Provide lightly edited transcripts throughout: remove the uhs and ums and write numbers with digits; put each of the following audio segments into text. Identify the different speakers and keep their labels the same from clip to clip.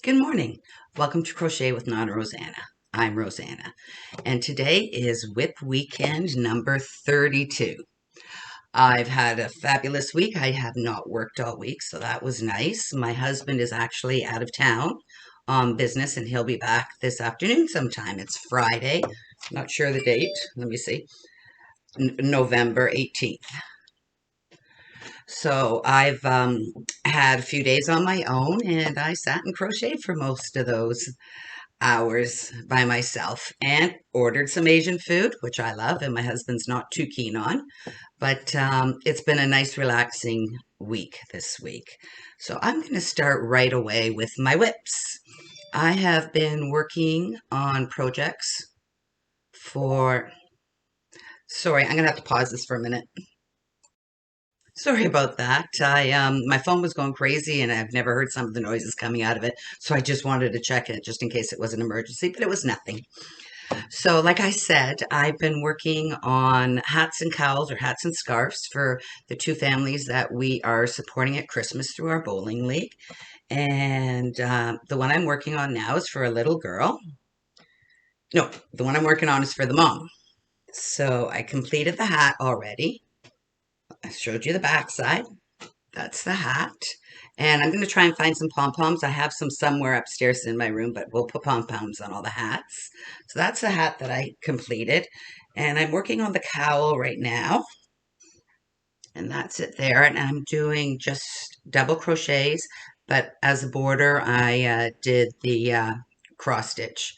Speaker 1: Good morning. Welcome to Crochet with Rosanna. I'm Rosanna, and today is WIP weekend number 32. I've had a fabulous week. I have not worked all week, so that was nice. My husband is actually out of town on business, and he'll be back this afternoon sometime. It's Friday. Not sure the date. Let me see. November 18th. So I've had a few days on my own, and I sat and crocheted for most of those hours by myself and ordered some Asian food, which I love and my husband's not too keen on. But it's been a nice, relaxing week this week. So I'm going to start right away with my WIPs. I have been working on projects for... Sorry, I'm going to have to pause this for a minute. Sorry about that. My phone was going crazy and I've never heard some of the noises coming out of it. So I just wanted to check it just in case it was an emergency, but it was nothing. So like I said, I've been working on hats and cowls or hats and scarves for the two families that we are supporting at Christmas through our bowling league. And the one I'm working on now is for a little girl. No, the one I'm working on is for the mom. So I completed the hat already. I showed you the back side. That's the hat. And I'm going to try and find some pom-poms. I have some somewhere upstairs in my room, but we'll put pom-poms on all the hats. So that's the hat that I completed. And I'm working on the cowl right now. And that's it there. And I'm doing just double crochets. But as a border, I did the cross stitch.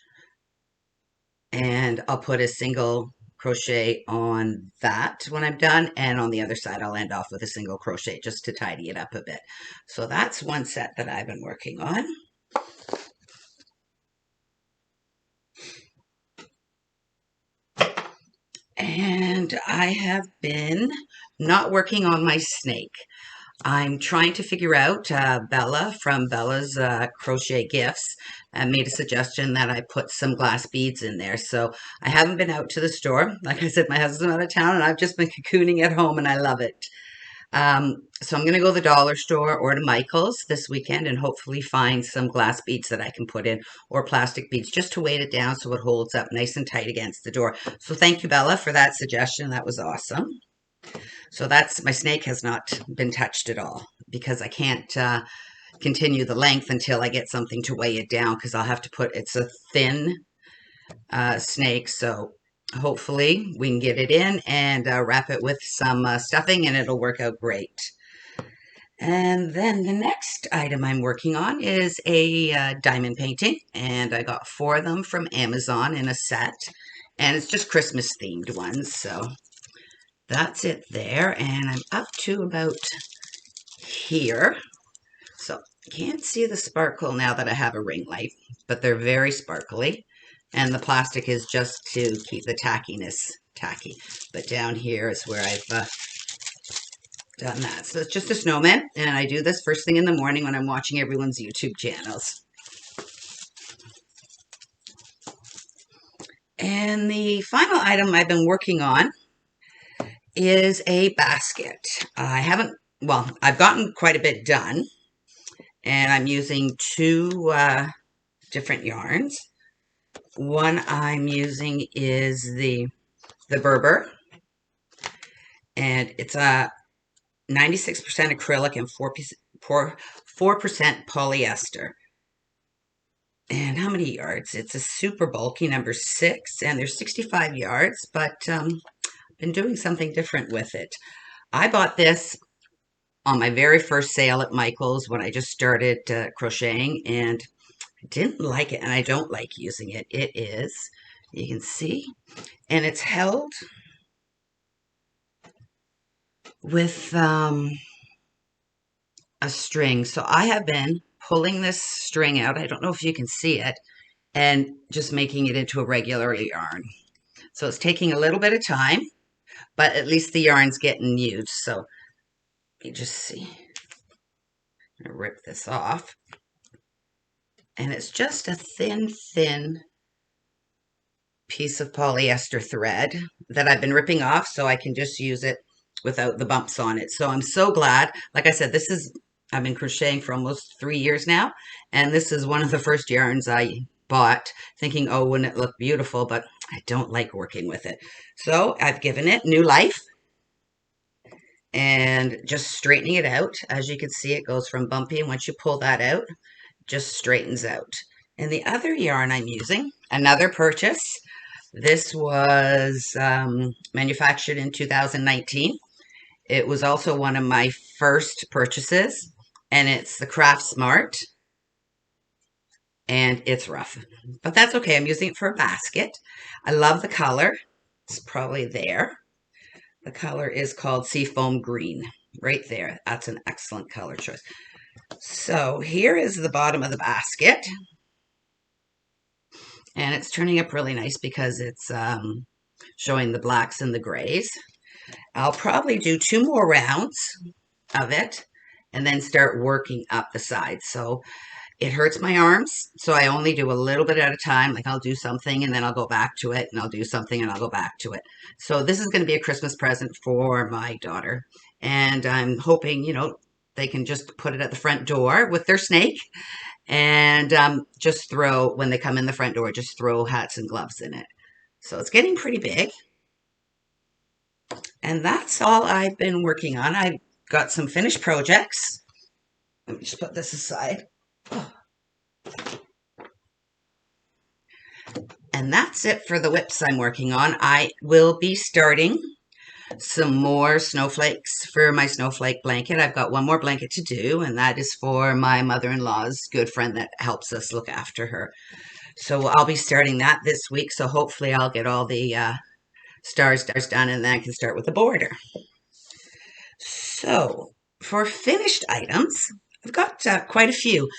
Speaker 1: And I'll put a single crochet on that when I'm done, and on the other side I'll end off with a single crochet just to tidy it up a bit. So that's one set that I've been working on. And I have been not working on my snake. I'm trying to figure out, Bella from Bella's Crochet Gifts made a suggestion that I put some glass beads in there. So I haven't been out to the store. Like I said, my husband's out of town and I've just been cocooning at home and I love it. So I'm going to go to the dollar store or to Michael's this weekend and hopefully find some glass beads that I can put in or plastic beads just to weight it down so it holds up nice and tight against the door. So thank you, Bella, for that suggestion. That was awesome. So that's, my snake has not been touched at all because I can't continue the length until I get something to weigh it down because I'll have to put, it's a thin snake, so hopefully we can get it in and wrap it with some stuffing and it'll work out great. And then the next item I'm working on is a diamond painting, and I got 4 of them from Amazon in a set, and it's just Christmas themed ones, so that's it there. And I'm up to about here. So you can't see the sparkle now that I have a ring light, but they're very sparkly. And the plastic is just to keep the tackiness tacky. But down here is where I've done that. So it's just a snowman. And I do this first thing in the morning when I'm watching everyone's YouTube channels. And the final item I've been working on is a basket. I've gotten quite a bit done. And I'm using 2 different yarns. One I'm using is the Berber, and it's a 96% acrylic and 4% polyester. And how many yards? It's a super bulky number 6, and there's 65 yards, but I've been doing something different with it. I bought this on my very first sale at Michael's when I just started crocheting, and I didn't like it, and I don't like using it. It is, you can see, and it's held with a string. So I have been pulling this string out. I don't know if you can see it, and just making it into a regular yarn. So it's taking a little bit of time, but at least the yarn's getting used. So you just see. I'm going to rip this off. And it's just a thin piece of polyester thread that I've been ripping off so I can just use it without the bumps on it. So I'm so glad. Like I said, this is I've been crocheting for almost 3 years now, and this is one of the first yarns I bought, thinking, oh, wouldn't it look beautiful? But I don't like working with it. So I've given it new life and just straightening it out. As you can see, it goes from bumpy, and once you pull that out, just straightens out. And the other yarn I'm using, another purchase. This was manufactured in 2019. It was also one of my first purchases, and it's the Craft Smart, and it's rough, but that's okay. I'm using it for a basket. I love the color. It's probably there. The color is called Seafoam Green, right there. That's an excellent color choice. So here is the bottom of the basket, and it's turning up really nice because it's showing the blacks and the grays. I'll probably do 2 more rounds of it and then start working up the sides. So it hurts my arms, so I only do a little bit at a time. Like I'll do something and then I'll go back to it, and I'll do something and I'll go back to it. So this is going to be a Christmas present for my daughter, and I'm hoping, they can just put it at the front door with their snake, and just throw, when they come in the front door, just throw hats and gloves in it. So it's getting pretty big. And that's all I've been working on. I've got some finished projects. Let me just put this aside. And that's it for the WIPs I'm working on. I will be starting some more snowflakes for my snowflake blanket. I've got one more blanket to do, and that is for my mother-in-law's good friend that helps us look after her. So I'll be starting that this week. So hopefully I'll get all the stars done, and then I can start with the border. So for finished items, I've got quite a few.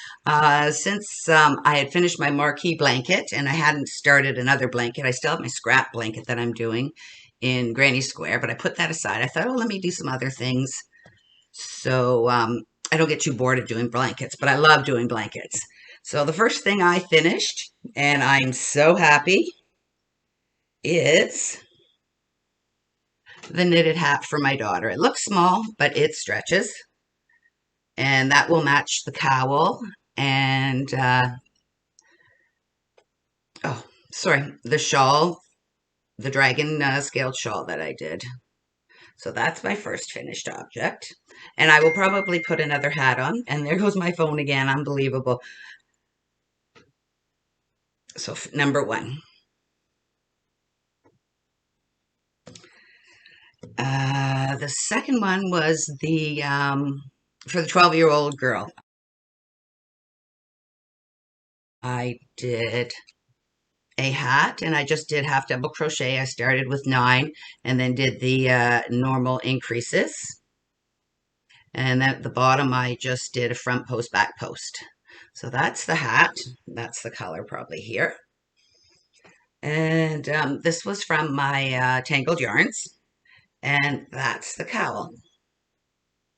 Speaker 1: Since I had finished my marquee blanket and I hadn't started another blanket, I still have my scrap blanket that I'm doing in Granny Square, but I put that aside. I thought, oh, let me do some other things. So I don't get too bored of doing blankets, but I love doing blankets. So the first thing I finished, and I'm so happy, is the knitted hat for my daughter. It looks small, but it stretches. And that will match the cowl and, oh, sorry, the shawl, the dragon scaled shawl that I did. So that's my first finished object. And I will probably put another hat on. And there goes my phone again. Unbelievable. So number 1. The second one was the for the 12-year-old girl. I did a hat, and I just did half double crochet. I started with 9 and then did the normal increases. And then at the bottom, I just did a front post, back post. So that's the hat. That's the color probably here. And this was from my Tangled Yarns. And that's the cowl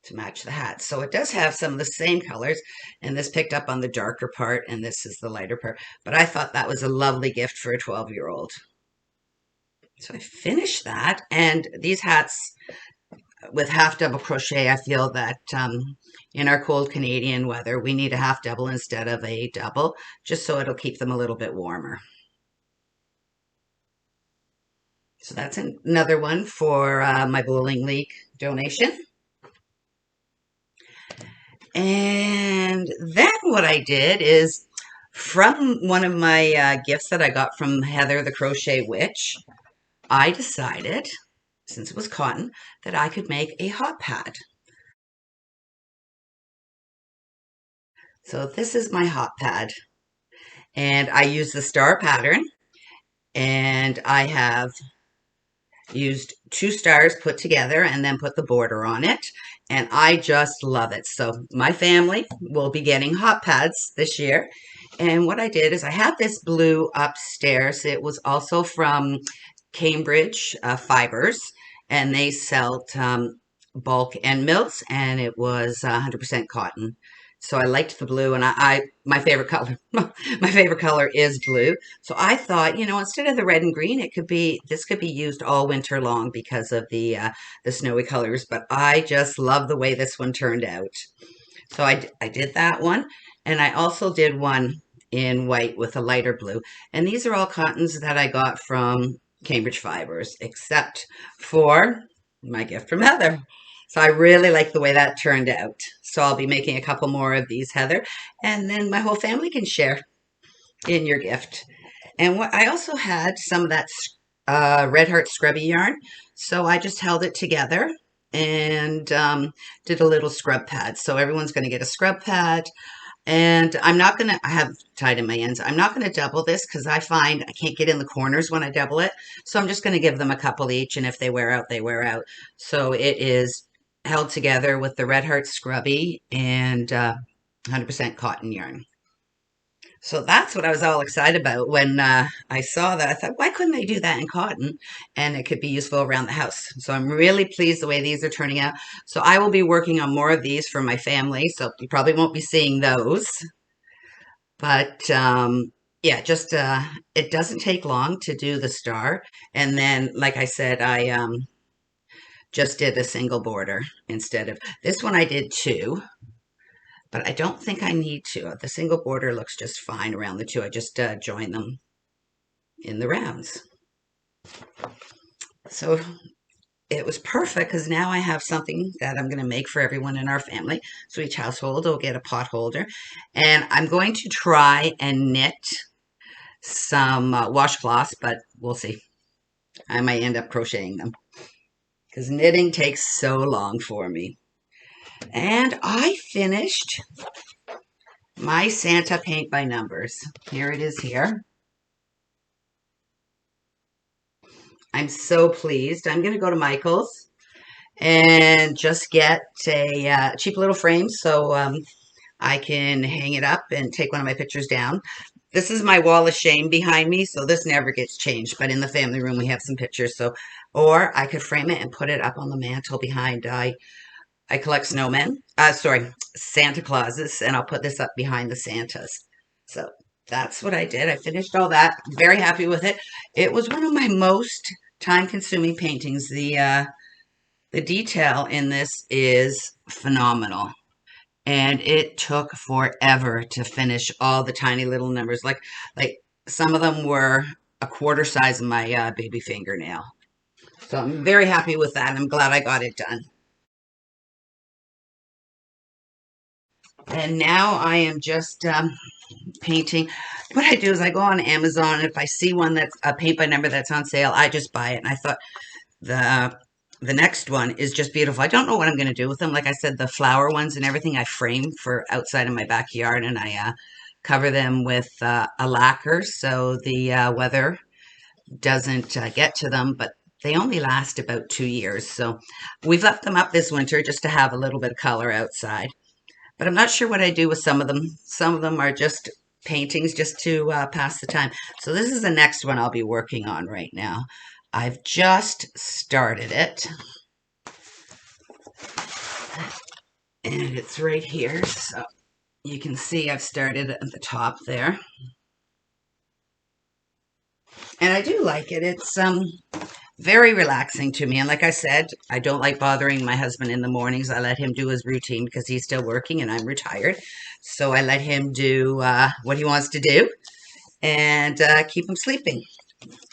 Speaker 1: to match the hat. So it does have some of the same colors, and this picked up on the darker part, and this is the lighter part. But I thought that was a lovely gift for a 12-year-old. So I finished that, and these hats with half double crochet, I feel that in our cold Canadian weather, we need a half double instead of a double, just so it'll keep them a little bit warmer. So that's another one for my bowling league donation. And then what I did is, from one of my gifts that I got from Heather the Crochet Witch, I decided, since it was cotton, that I could make a hot pad. So this is my hot pad, and I use the star pattern, and I have used 2 stars put together and then put the border on it, and I just love it. So my family will be getting hot pads this year. And what I did is I had this blue upstairs. It was also from Cambridge Fibers, and they sell bulk end mills, and it was 100% cotton. So I liked the blue, and my favorite color, my favorite color is blue. So I thought, instead of the red and green, this could be used all winter long because of the snowy colors. But I just love the way this one turned out. So I did that one. And I also did one in white with a lighter blue. And these are all cottons that I got from Cambridge Fibers, except for my gift from Heather. So I really like the way that turned out. So I'll be making a couple more of these, Heather, and then my whole family can share in your gift. And what I also had some of that Red Heart Scrubby yarn. So I just held it together and did a little scrub pad. So everyone's going to get a scrub pad. And I'm not going to, I have tied in my ends. I'm not going to double this because I find I can't get in the corners when I double it. So I'm just going to give them a couple each. And if they wear out, they wear out. So it is held together with the Red Heart Scrubby and 100% cotton yarn. So that's what I was all excited about when I saw that. I thought, why couldn't I do that in cotton? And it could be useful around the house. So I'm really pleased the way these are turning out. So I will be working on more of these for my family. So you probably won't be seeing those. But yeah, just it doesn't take long to do the star. And then, like I said, I just did a single border instead of this one. I did two. But I don't think I need to. The single border looks just fine around the two. I just join them in the rounds. So it was perfect because now I have something that I'm going to make for everyone in our family. So each household will get a pot holder. And I'm going to try and knit some washcloths, but we'll see. I might end up crocheting them because knitting takes so long for me. And I finished my Santa paint by numbers. Here it is here. I'm so pleased. I'm going to go to Michael's and just get a cheap little frame so I can hang it up and take one of my pictures down. This is my wall of shame behind me, so this never gets changed. But in the family room, we have some pictures. So, or I could frame it and put it up on the mantle behind. I collect snowmen. Sorry, Santa Clauses, and I'll put this up behind the Santas. So that's what I did. I finished all that. Very happy with it. It was one of my most time-consuming paintings. The detail in this is phenomenal. And it took forever to finish all the tiny little numbers. Like some of them were a quarter size of my baby fingernail. So I'm very happy with that. I'm glad I got it done. And now I am just painting. What I do is I go on Amazon, and if I see one that's a paint by number that's on sale, I just buy it. And I thought the the next one is just beautiful. I don't know what I'm going to do with them. Like I said, the flower ones and everything I frame for outside of my backyard, and I cover them with a lacquer so the weather doesn't get to them. But they only last about 2 years. So we've left them up this winter just to have a little bit of color outside. But I'm not sure what I do with some of them. Some of them are just paintings just to pass the time. So this is the next one I'll be working on right now. I've just started it. And it's right here. So you can see I've started at the top there. And I do like it. It's very relaxing to me. And like I said, I don't like bothering my husband in the mornings. I let him do his routine because he's still working and I'm retired. So I let him do what he wants to do and keep him sleeping.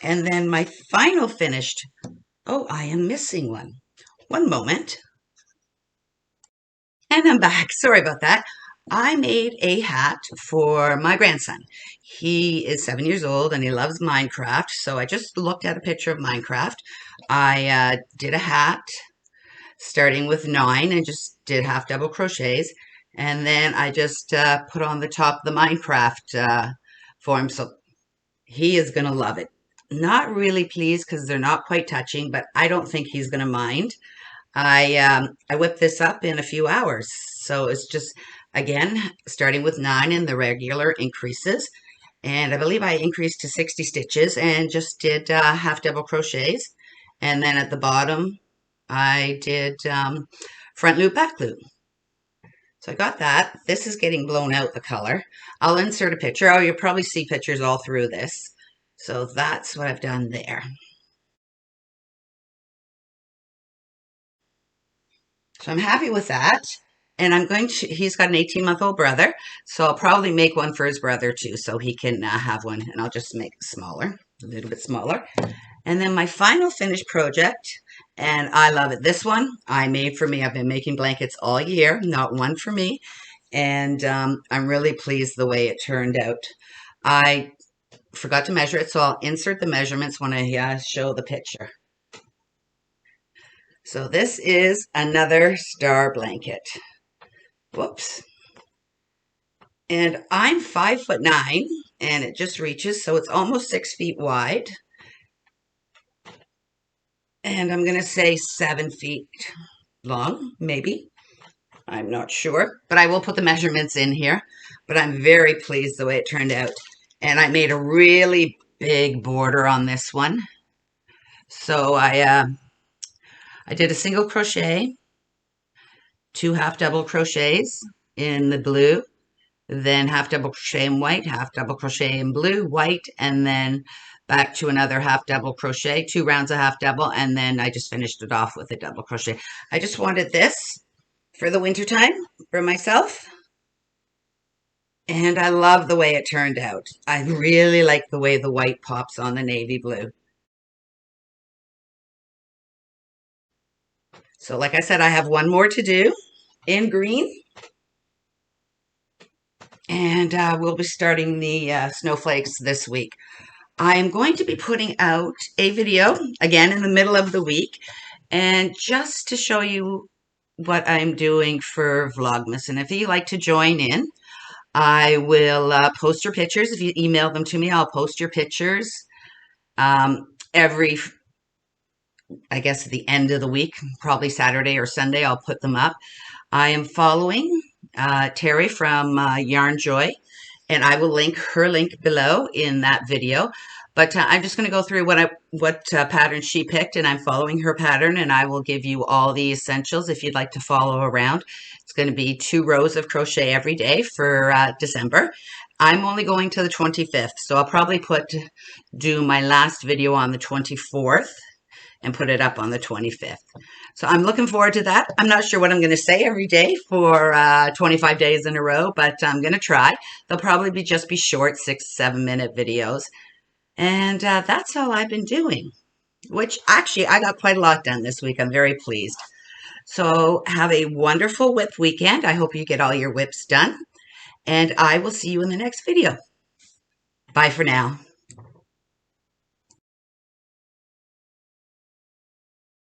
Speaker 1: And then my final finished, oh, I am missing one. One moment. And I'm back. Sorry about that. I made a hat for my grandson. He is 7 years old and he loves Minecraft. So I just looked at a picture of Minecraft. I did a hat starting with 9 and just did half double crochets. And then I just put on the top the Minecraft for him. So he is going to love it. Not really pleased because they're not quite touching, but I don't think he's going to mind. I whipped this up in a few hours. So it's just, again, starting with 9 and the regular increases. And I believe I increased to 60 stitches and just did half double crochets. And then at the bottom, I did front loop, back loop. So I got that. This is getting blown out, the color. I'll insert a picture. Oh, you'll probably see pictures all through this. So that's what I've done there. So I'm happy with that. And he's got an 18-month-old brother, so I'll probably make one for his brother too, so he can have one, and I'll just make it smaller, a little bit smaller. And then my final finished project, and I love it. This one I made for me. I've been making blankets all year, not one for me. And I'm really pleased the way it turned out. I forgot to measure it, so I'll insert the measurements when I show the picture. So this is another star blanket. Whoops. And I'm 5'9", and it just reaches, so it's almost 6 feet wide. And I'm going to say 7 feet long, maybe. I'm not sure, but I will put the measurements in here. But I'm very pleased the way it turned out. And I made a really big border on this one. So I did a single crochet, 2 half double crochets in the blue, then half double crochet in white, half double crochet in blue, white, and then back to another half double crochet, 2 rounds of half double, and then I just finished it off with a double crochet. I just wanted this for the winter time for myself, and I love the way it turned out. I really like the way the white pops on the navy blue. So like I said, I have one more to do in green, and we'll be starting the snowflakes this week. I am going to be putting out a video again in the middle of the week, and just to show you what I'm doing for Vlogmas. And if you like to join in, I will post your pictures. If you email them to me, I'll post your pictures every, I guess, at the end of the week, probably Saturday or Sunday, I'll put them up. I am following Terri from Yarnjoy, and I will link her link below in that video. But I'm just going to go through what pattern she picked, and I'm following her pattern, and I will give you all the essentials if you'd like to follow around. It's going to be 2 rows of crochet every day for December. I'm only going to the 25th, so I'll probably do my last video on the 24th and put it up on the 25th. So I'm looking forward to that. I'm not sure what I'm going to say every day for 25 days in a row, but I'm going to try. They'll probably just be short 6-7 minute videos. And that's all I've been doing, which actually I got quite a lot done this week. I'm very pleased. So have a wonderful WIP weekend. I hope you get all your WIPs done. And I will see you in the next video. Bye for now.